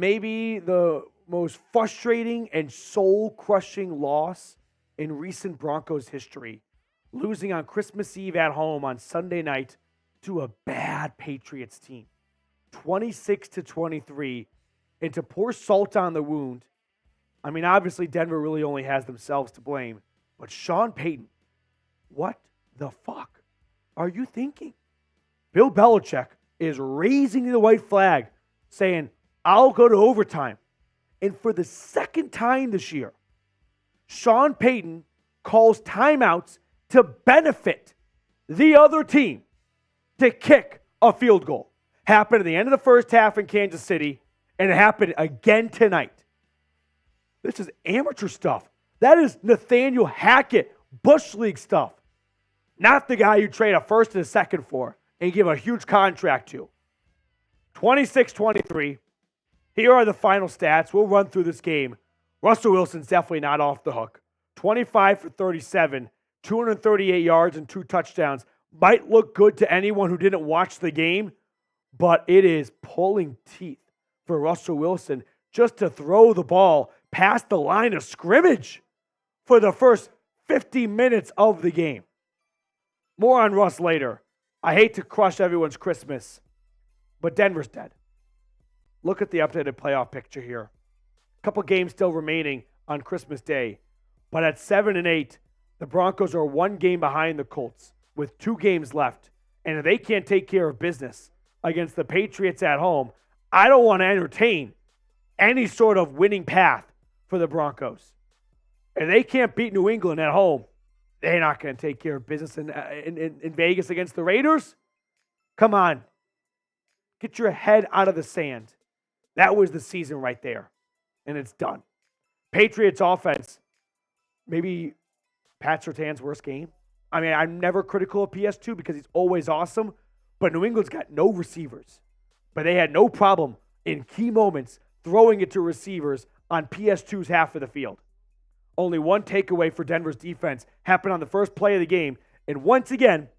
maybe the most frustrating and soul-crushing loss in recent Broncos history, losing on Christmas Eve at home on Sunday night to a bad Patriots team, 26-23, and to pour salt on the wound. I mean, obviously Denver really only has themselves to blame, but Sean Payton, what the fuck are you thinking? Bill Belichick is raising the white flag, saying, I'll go to overtime. And for the second time this year, Sean Payton calls timeouts to benefit the other team to kick a field goal. Happened at the end of the first half in Kansas City, and it happened again tonight. This is amateur stuff. That is Nathaniel Hackett, Bush League stuff. Not the guy you trade a first and a second for and give a huge contract to. 26-23. Here are the final stats. We'll run through this game. Russell Wilson's definitely not off the hook. 25 for 37, 238 yards and 2 touchdowns. Might look good to anyone who didn't watch the game, but it is pulling teeth for Russell Wilson just to throw the ball past the line of scrimmage for the first 50 minutes of the game. More on Russ later. I hate to crush everyone's Christmas, but Denver's dead. Look at the updated playoff picture here. A couple games still remaining on Christmas Day, but at 7-8, the Broncos are 1 game behind the Colts with 2 games left, and if they can't take care of business against the Patriots at home, I don't want to entertain any sort of winning path for the Broncos. If they can't beat New England at home, they're not going to take care of business in Vegas against the Raiders. Come on. Get your head out of the sand. That was the season right there, and it's done. Patriots offense, maybe Pat Surtain's worst game. I mean, I'm never critical of PS2 because he's always awesome, but New England's got no receivers. But they had no problem in key moments throwing it to receivers on PS2's half of the field. Only one takeaway for Denver's defense happened on the first play of the game. And once again,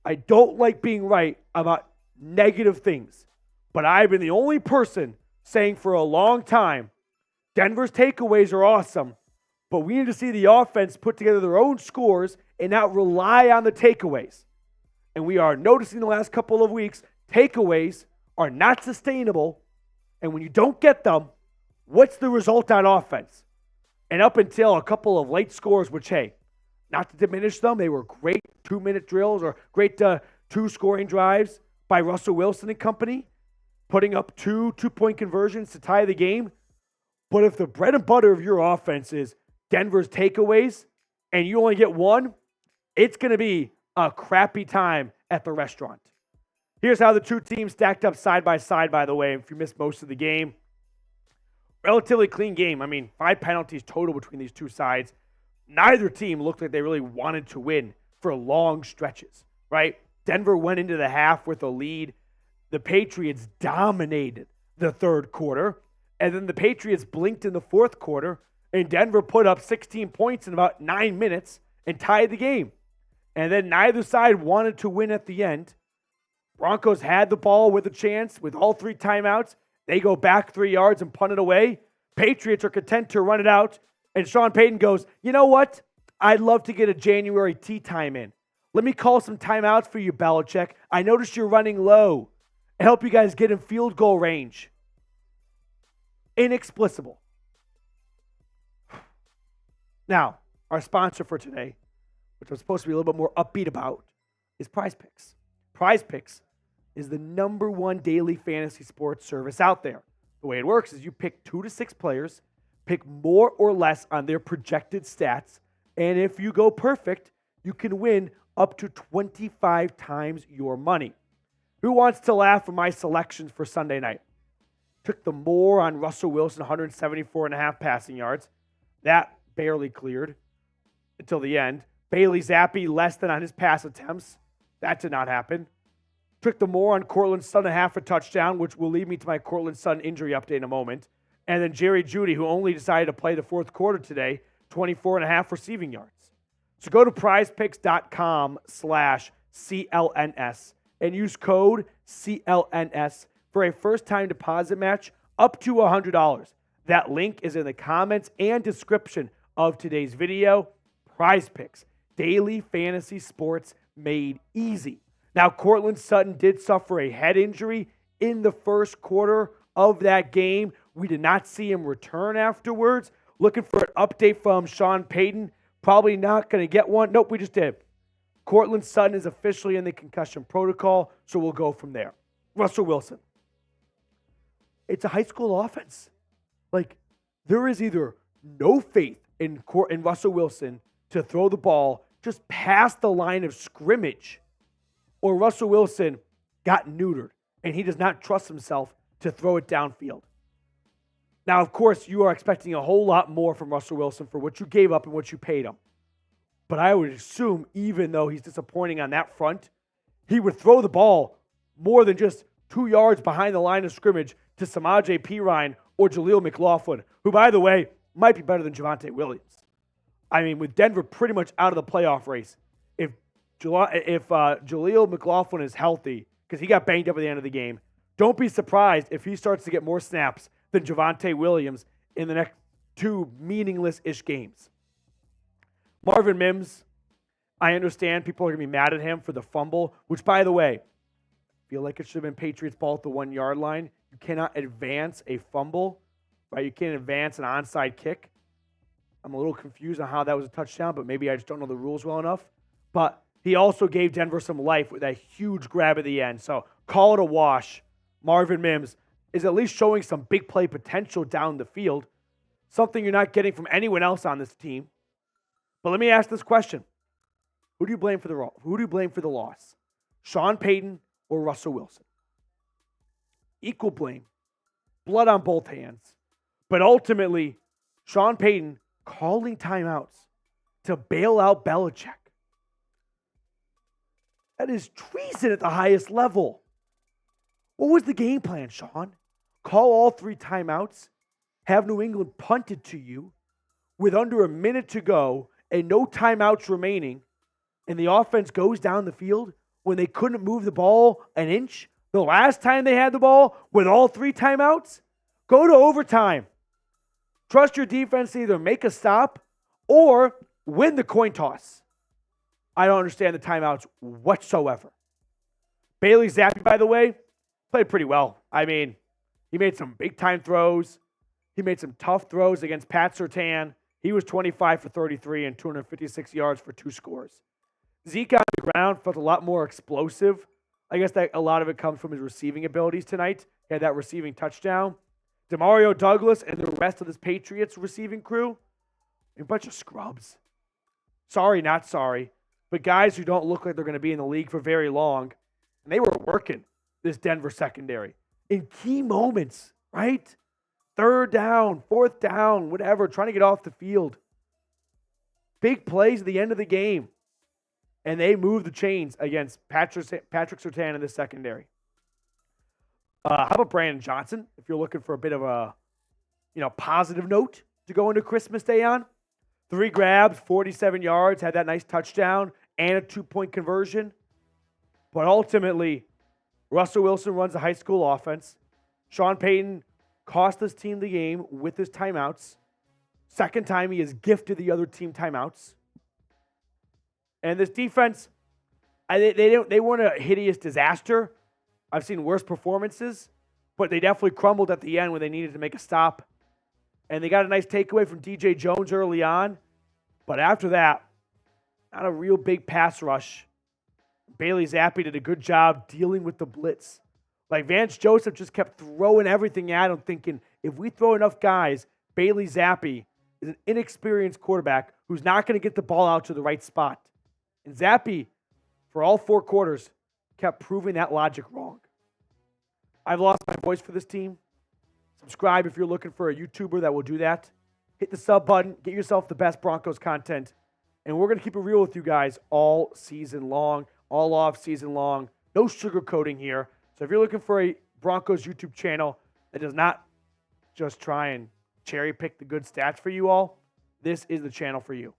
I don't like being right about negative things, but I've been the only person saying for a long time, Denver's takeaways are awesome, but we need to see the offense put together their own scores and not rely on the takeaways. And we are noticing the last couple of weeks, takeaways are not sustainable. And when you don't get them, what's the result on offense? And up until a couple of late scores, which, hey, not to diminish them, they were great 2-minute drills or great 2 scoring drives by Russell Wilson and company, putting up 2 two-point conversions to tie the game. But if the bread and butter of your offense is Denver's takeaways and you only get 1, it's going to be a crappy time at the restaurant. Here's how the 2 teams stacked up side by side, by the way, if you missed most of the game. Relatively clean game. I mean, 5 penalties total between these 2 sides. Neither team looked like they really wanted to win for long stretches, right? Denver went into the half with a lead. The Patriots dominated the third quarter. And then the Patriots blinked in the fourth quarter, and Denver put up 16 points in about 9 minutes and tied the game. And then neither side wanted to win at the end. Broncos had the ball with a chance with all 3 timeouts. They go back 3 yards and punt it away. Patriots are content to run it out. And Sean Payton goes, you know what? I'd love to get a January tea time in. Let me call some timeouts for you, Belichick. I noticed you're running low. I help you guys get in field goal range. Inexplicable. Now, our sponsor for today, which I'm supposed to be a little bit more upbeat about, is Prize Picks. Prize Picks is the #1 daily fantasy sports service out there. The way it works is you pick 2 to 6 players, pick more or less on their projected stats, and if you go perfect, you can win up to 25 times your money. Who wants to laugh at my selections for Sunday night? Took the more on Russell Wilson, 174.5 passing yards. That barely cleared until the end. Bailey Zappi, less than on his pass attempts. That did not happen. Took the more on Courtland Sutton, half a touchdown, which will lead me to my Courtland Sutton injury update in a moment. And then Jerry Jeudy, who only decided to play the fourth quarter today, 24.5 receiving yards. So go to prizepicks.com/CLNS and use code CLNS for a first-time deposit match up to $100. That link is in the comments and description of today's video. Prize Picks, daily fantasy sports made easy. Now, Courtland Sutton did suffer a head injury in the first quarter of that game. We did not see him return afterwards. Looking for an update from Sean Payton. Probably not going to get one. Nope, we just did. Courtland Sutton is officially in the concussion protocol, so we'll go from there. Russell Wilson. It's a high school offense. Like, there is either no faith in Russell Wilson to throw the ball just past the line of scrimmage, or Russell Wilson got neutered, and he does not trust himself to throw it downfield. Now, of course, you are expecting a whole lot more from Russell Wilson for what you gave up and what you paid him. But I would assume, even though he's disappointing on that front, he would throw the ball more than just 2 yards behind the line of scrimmage to Samaje Perine or Jaleel McLaughlin, who, by the way, might be better than Javonte Williams. I mean, with Denver pretty much out of the playoff race, if Jaleel McLaughlin is healthy, because he got banged up at the end of the game, don't be surprised if he starts to get more snaps than Javonte Williams in the next 2 meaningless-ish games. Marvin Mims, I understand people are going to be mad at him for the fumble, which, by the way, I feel like it should have been Patriots ball at the 1 yard line. You cannot advance a fumble, right? You can't advance an onside kick. I'm a little confused on how that was a touchdown, but maybe I just don't know the rules well enough. But he also gave Denver some life with that huge grab at the end. So call it a wash. Marvin Mims is at least showing some big play potential down the field, something you're not getting from anyone else on this team. But let me ask this question. Who do you blame for the loss? Sean Payton or Russell Wilson? Equal blame. Blood on both hands. But ultimately, Sean Payton calling timeouts to bail out Belichick. That is treason at the highest level. What was the game plan, Sean? Call all 3 timeouts, have New England punted to you with under a minute to go and no timeouts remaining, and the offense goes down the field when they couldn't move the ball an inch the last time they had the ball with all 3 timeouts? Go to overtime. Trust your defense to either make a stop or win the coin toss. I don't understand the timeouts whatsoever. Bailey Zappi, by the way, played pretty well. I mean, he made some big-time throws. He made some tough throws against Pat Surtain. He was 25 for 33 and 256 yards for 2 scores. Zeke on the ground felt a lot more explosive. I guess that a lot of it comes from his receiving abilities tonight. He had that receiving touchdown. Demario Douglas and the rest of this Patriots receiving crew, a bunch of scrubs. Sorry, not sorry, but guys who don't look like they're going to be in the league for very long, and they were working this Denver secondary in key moments, right? 3rd down, 4th down, whatever, trying to get off the field. Big plays at the end of the game. And they moved the chains against Patrick Surtain in the secondary. How about Brandon Johnson? If you're looking for a bit of a, positive note to go into Christmas Day on. 3 grabs, 47 yards, had that nice touchdown and a 2-point conversion. But ultimately, Russell Wilson runs a high school offense. Sean Payton cost this team the game with his timeouts. Second time he has gifted the other team timeouts. And this defense, they weren't a hideous disaster. I've seen worse performances, but they definitely crumbled at the end when they needed to make a stop. And they got a nice takeaway from DJ Jones early on. But after that, not a real big pass rush. Bailey Zappi did a good job dealing with the blitz. Like Vance Joseph just kept throwing everything at him, thinking if we throw enough guys, Bailey Zappi is an inexperienced quarterback who's not going to get the ball out to the right spot. And Zappi, for all 4 quarters, kept proving that logic wrong. I've lost my voice for this team. Subscribe if you're looking for a YouTuber that will do that. Hit the sub button. Get yourself the best Broncos content. And we're going to keep it real with you guys all season long, all off season long. No sugarcoating here. So if you're looking for a Broncos YouTube channel that does not just try and cherry pick the good stats for you all, this is the channel for you.